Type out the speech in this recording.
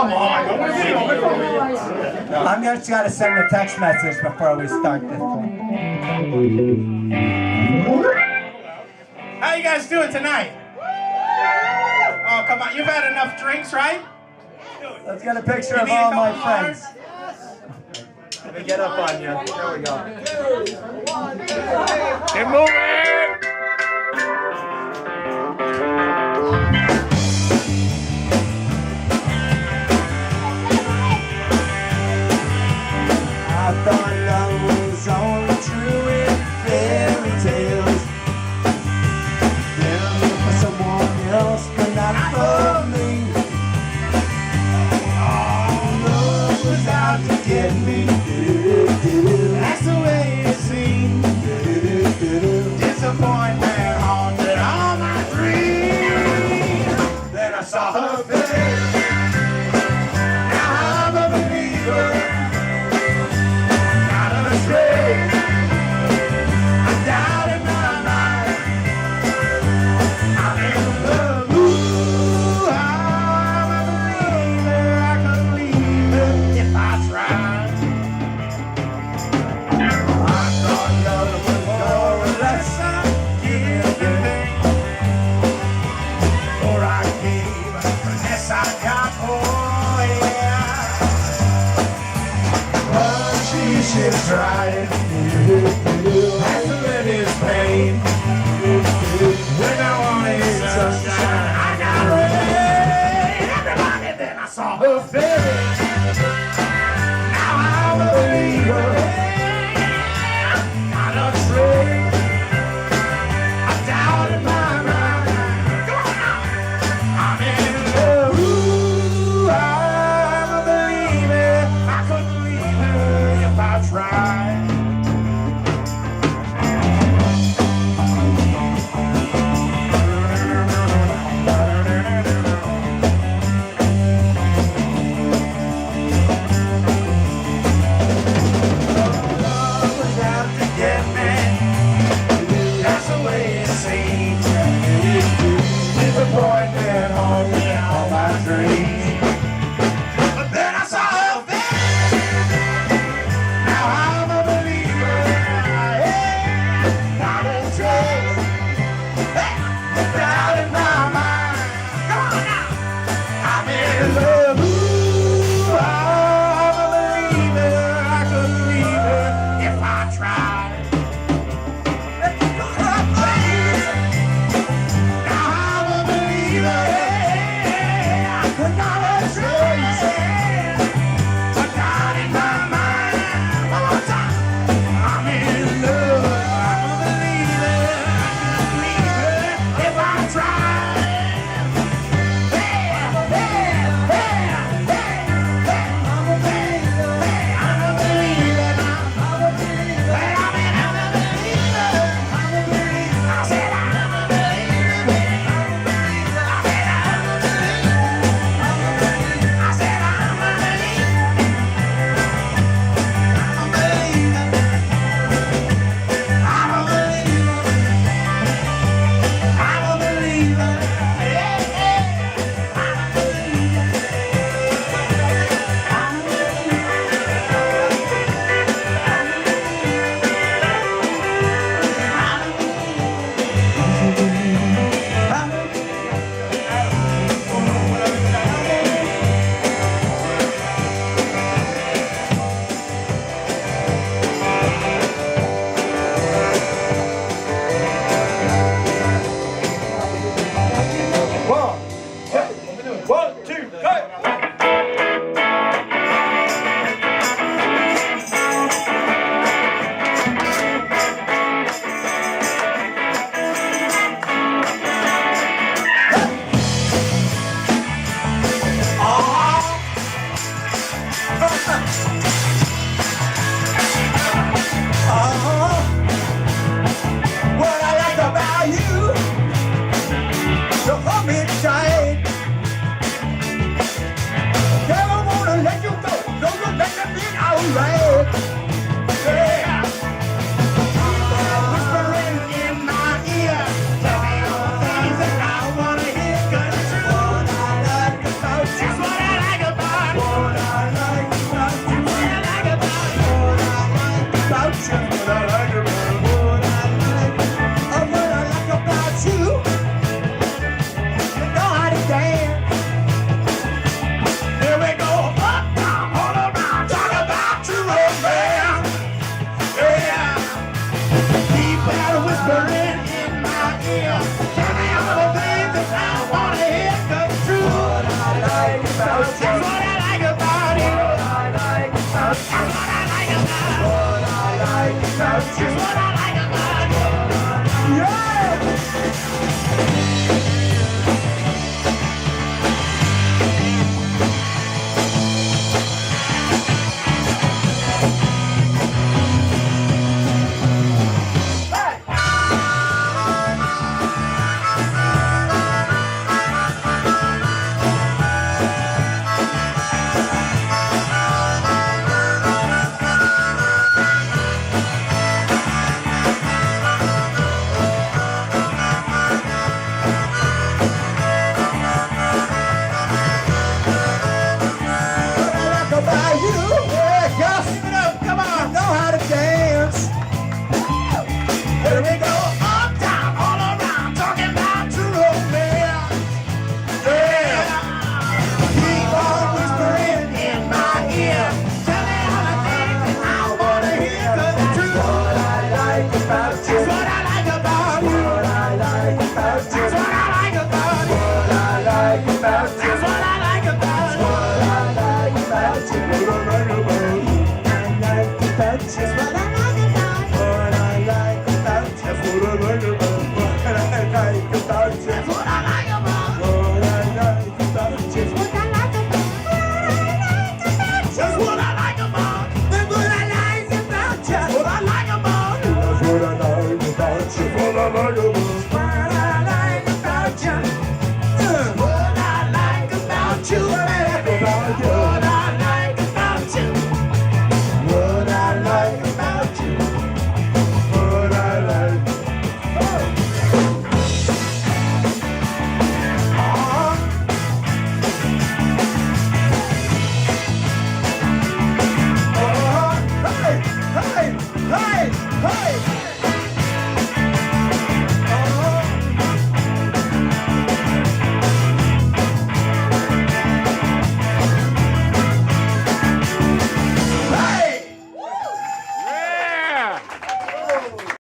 come on. I'm just got to send a text message before we start this one. How you guys doing tonight? Oh, come on. You've had enough drinks, right? Let's get a picture of all my friends. Let me get up on you. There we go. Get moving! I thought love was only true in fairy tales. They're looking for someone else, but not for me. Love was out to get me. That's the way it seemed. Disappointment haunted all my dreams. Then I saw her face. Now I'm a believer. Not unafraid. I doubt in my mind. I'm in love. Ooh, I'm a believer. I could believe it if I tried. I thought love was more or less a given. Or I gave, unless I got, oh yeah. But she's trying. Has to live his pain. When I wanted sunshine, I got rain. Everybody, then I saw her face. Now I'm a believer. Not afraid. I doubt in my mind. Come on now. I'm in love. Ooh, I'm a believer. I couldn't leave her if I tried. Love was out to get me. That's the way it seems. Disappointment haunted all my dreams. But then I saw her face. Now I'm a believer. Yeah, not a trace. Hey, doubt in my mind. Come on now. I'm in love. Ooh, I'm a believer. I could believe it if I tried. Now I'm a believer. Not a trace. But not in my mind. One more time. I'm in love. I'm a believer. I could believe it if I tried. Hey, hey, hey, hey, hey. I'm a believer. I'm a believer. I'm a believer. I'm a believer. I'm a believer. I said I'm a believer. I'm a believer. I said I'm a believer. I said I'm a believer. That's what I like about you. What I like about you. I like about you. I like about you. That's what